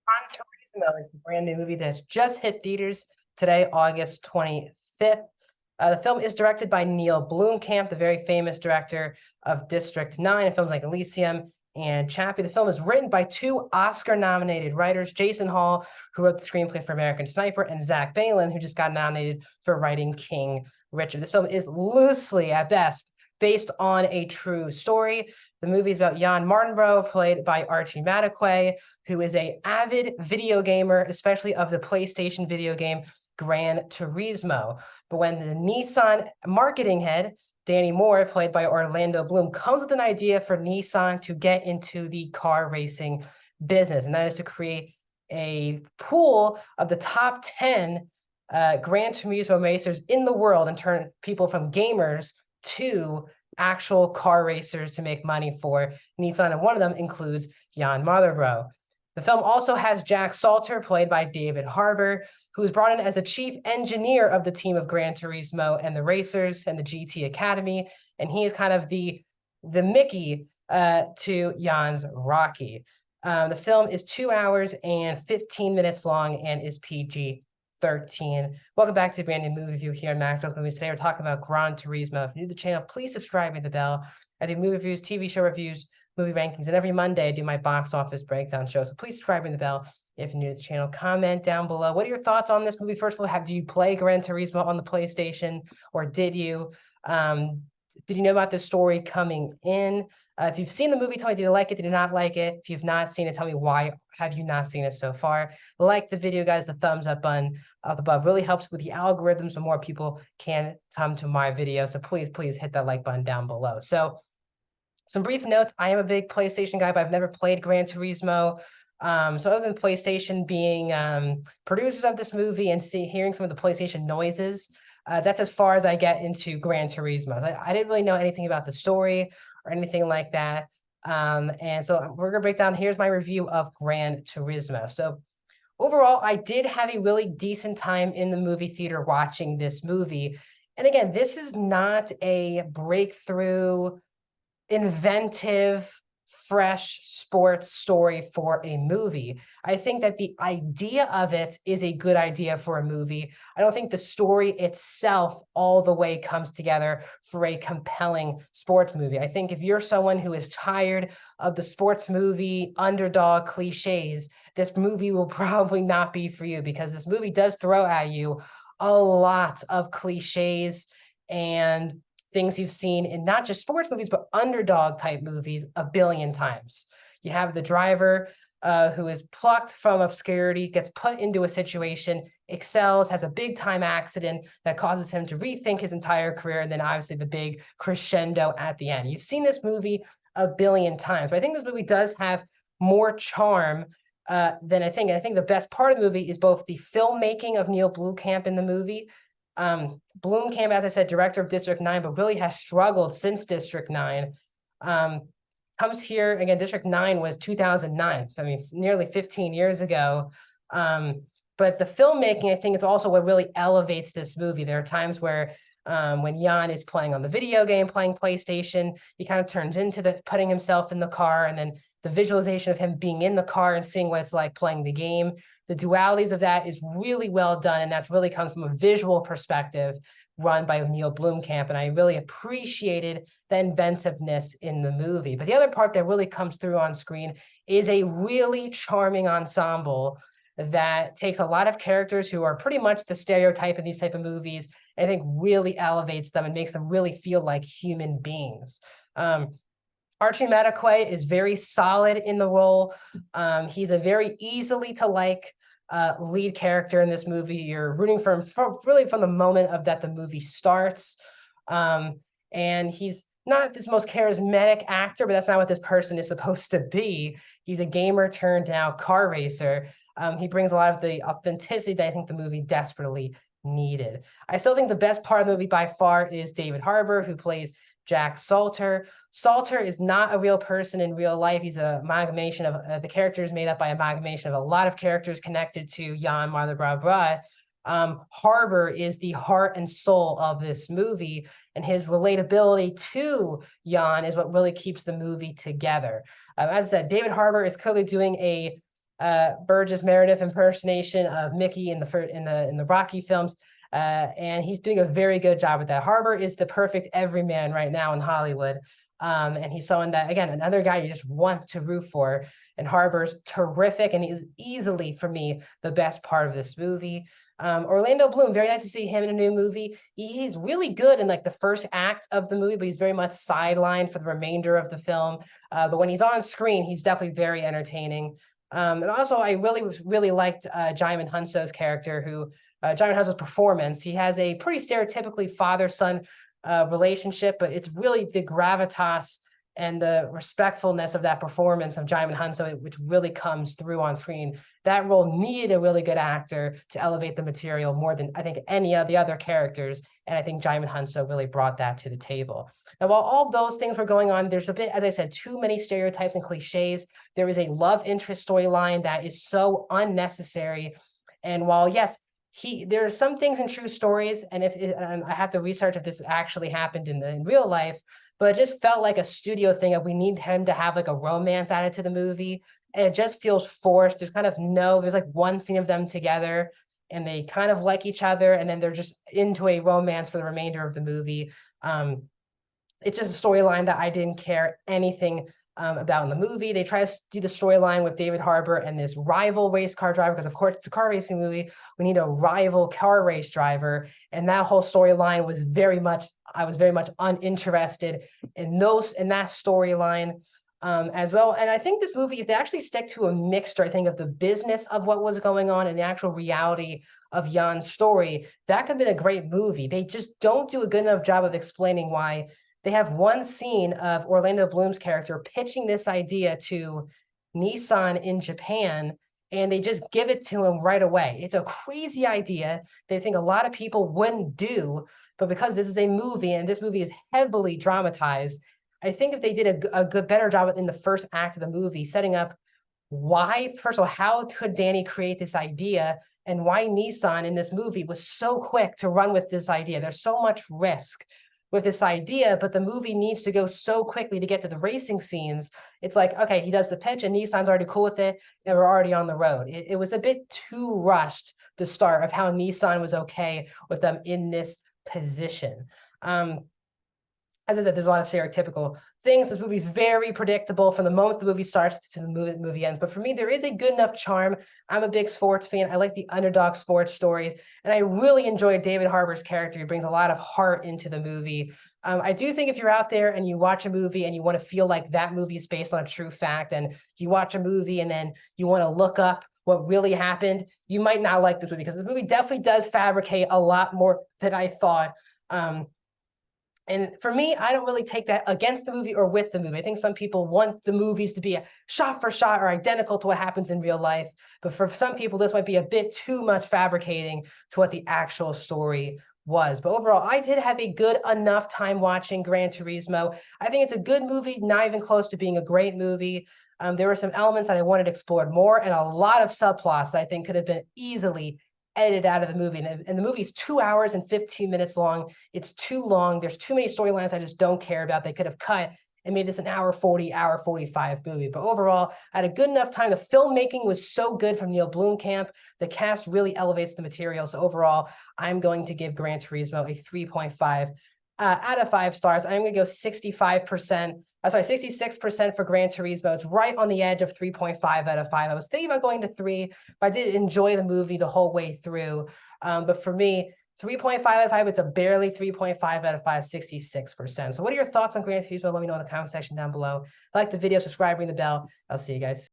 Gran Turismo is the brand new movie that's just hit theaters today, August 25th. The film is directed by Neil Blomkamp, the very famous director of District 9 and films like Elysium and Chappie. The film is written by two Oscar-nominated writers, Jason Hall, who wrote the screenplay for American Sniper, and Zach Balan, who just got nominated for writing King Richard. This film is loosely, at best, based on a true story. The movie is about Jan Mardenborough, played by Archie Madekwe, who is an avid video gamer, especially of the PlayStation video game Gran Turismo. But when the Nissan marketing head, Danny Moore, played by Orlando Bloom, comes with an idea for Nissan to get into the car racing business, and that is to create a pool of the top 10 Gran Turismo racers in the world and turn people from gamers to actual car racers to make money for Nissan, and one of them includes Jan Mardenborough. The film also has Jack Salter, played by David Harbour, who was brought in as the chief engineer of the team of Gran Turismo and the racers and the GT Academy, and he is kind of the Mickey to Jan's Rocky. The film is 2 hours and 15 minutes long and is PG-13. Welcome back to a brand new movie review here on Maxwell's Movies. Today we're talking about Gran Turismo. If you're new to the channel, please subscribe and the bell. I do movie reviews, TV show reviews, movie rankings, and every Monday I do my box office breakdown show. So please subscribe and the bell if you're new to the channel. Comment down below. What are your thoughts on this movie? First of all, do you play Gran Turismo on the PlayStation, or did you? Did you know about this story coming in? If you've seen the movie, tell me, did you like it? Did you not like it? If you've not seen it, tell me why have you not seen it so far? Like the video, guys. The thumbs up button up above really helps with the algorithm so more people can come to my video. So please hit that like button down below. So some brief notes. I am a big PlayStation guy, but I've never played Gran Turismo. So other than PlayStation being producers of this movie and hearing some of the PlayStation noises, that's as far as I get into Gran Turismo. I didn't really know anything about the story or anything like that. And so we're gonna break down, here's my review of Gran Turismo. So overall, I did have a really decent time in the movie theater watching this movie. And again, this is not a breakthrough, inventive, fresh sports story for a movie. I think that the idea of it is a good idea for a movie. I don't think the story itself all the way comes together for a compelling sports movie. I think if you're someone who is tired of the sports movie underdog cliches, this movie will probably not be for you, because this movie does throw at you a lot of cliches and things you've seen in not just sports movies, but underdog type movies a billion times. You have the driver who is plucked from obscurity, gets put into a situation, excels, has a big time accident that causes him to rethink his entire career, and then obviously the big crescendo at the end. You've seen this movie a billion times, but I think this movie does have more charm than I think. And I think the best part of the movie is both the filmmaking of Neil Blomkamp in the movie. Blomkamp, as I said, director of District 9, but really has struggled since District 9. Comes here, again, District 9 was 2009. I mean, nearly 15 years ago. But the filmmaking, I think, is also what really elevates this movie. There are times where when Jan is playing on the video game, playing PlayStation, he kind of turns into putting himself in the car, and then the visualization of him being in the car and seeing what it's like playing the game. The dualities of that is really well done, and that's really comes from a visual perspective run by Neil Blomkamp, and I really appreciated the inventiveness in the movie. But the other part that really comes through on screen is a really charming ensemble that takes a lot of characters who are pretty much the stereotype in these type of movies, and I think really elevates them and makes them really feel like human beings. Archie Madekwe is very solid in the role. He's a very easily to like lead character in this movie. You're rooting for him really from the moment of that the movie starts. And he's not this most charismatic actor, but that's not what this person is supposed to be. He's a gamer turned now car racer. He brings a lot of the authenticity that I think the movie desperately needed. I still think the best part of the movie by far is David Harbour, who plays Jack Salter. Salter is not a real person in real life. He's an amalgamation of the characters made up by amalgamation of a lot of characters connected to Jan Mardenborough. Harbour is the heart and soul of this movie, and his relatability to Jan is what really keeps the movie together. As I said, David Harbour is clearly doing a Burgess Meredith impersonation of Mickey in the Rocky films. And he's doing a very good job with that. Harbour is the perfect everyman right now in Hollywood. And he's someone that, again, another guy you just want to root for. And Harbour's terrific, and he's easily, for me, the best part of this movie. Orlando Bloom, very nice to see him in a new movie. He's really good in like the first act of the movie, but he's very much sidelined for the remainder of the film. But when he's on screen, he's definitely very entertaining. And also, I really liked Jaimin Hunso's character, who Jaimin Hunso's performance. He has a pretty stereotypically father-son relationship, but it's really the gravitas and the respectfulness of that performance of Jaimin Hunso, which really comes through on screen. That role needed a really good actor to elevate the material more than I think any of the other characters. And I think Jaimin Hunso really brought that to the table. And while all those things were going on, there's a bit, as I said, too many stereotypes and cliches. There is a love interest storyline that is so unnecessary. And while, yes, there are some things in true stories, and I have to research if this actually happened in real life, but it just felt like a studio thing of we need him to have like a romance added to the movie. And it just feels forced. There's like one scene of them together and they kind of like each other, and then they're just into a romance for the remainder of the movie. It's just a storyline that I didn't care anything about in the movie. They try to do the storyline with David Harbour and this rival race car driver, because of course it's a car racing movie. We need a rival car race driver. And that whole storyline was I was very much uninterested in that storyline as well. And I think this movie, if they actually stick to a mixture, I think, of the business of what was going on and the actual reality of Jan's story, that could have been a great movie. They just don't do a good enough job of explaining why. They have one scene of Orlando Bloom's character pitching this idea to Nissan in Japan, and they just give it to him right away. It's a crazy idea they think a lot of people wouldn't do, but because this is a movie and this movie is heavily dramatized, I think if they did a better job in the first act of the movie, setting up why, first of all, how could Danny create this idea, and why Nissan in this movie was so quick to run with this idea. There's so much risk with this idea, but the movie needs to go so quickly to get to the racing scenes. It's like, okay, he does the pitch and Nissan's already cool with it, and we're already on the road. It was a bit too rushed to start of how Nissan was okay with them in this position. As I said, there's a lot of stereotypical things. This movie's very predictable from the moment the movie starts to the movie ends. But for me, there is a good enough charm. I'm a big sports fan. I like the underdog sports stories. And I really enjoy David Harbour's character. He brings a lot of heart into the movie. I do think if you're out there and you watch a movie and you want to feel like that movie is based on a true fact, and you watch a movie and then you want to look up what really happened, you might not like this movie, because this movie definitely does fabricate a lot more than I thought. And for me, I don't really take that against the movie or with the movie. I think some people want the movies to be a shot for shot or identical to what happens in real life. But for some people, this might be a bit too much fabricating to what the actual story was. But overall, I did have a good enough time watching Gran Turismo. I think it's a good movie, not even close to being a great movie. There were some elements that I wanted explored more, and a lot of subplots that I think could have been easily edited out of the movie. And the movie's 2 hours and 15 minutes long. It's too long. There's too many storylines I just don't care about. They could have cut and made this an hour 40, hour 45 movie. But overall, I had a good enough time. The filmmaking was so good from Neil Blomkamp. The cast really elevates the material. So overall, I'm going to give Gran Turismo a 3.5 out of 5 stars. I'm going to go 66% for Gran Turismo. It's right on the edge of 3.5 out of 5. I was thinking about going to 3, but I did enjoy the movie the whole way through. But for me, 3.5 out of 5, it's a barely 3.5 out of 5, 66%. So what are your thoughts on Gran Turismo? Let me know in the comment section down below. Like the video, subscribe, ring the bell. I'll see you guys.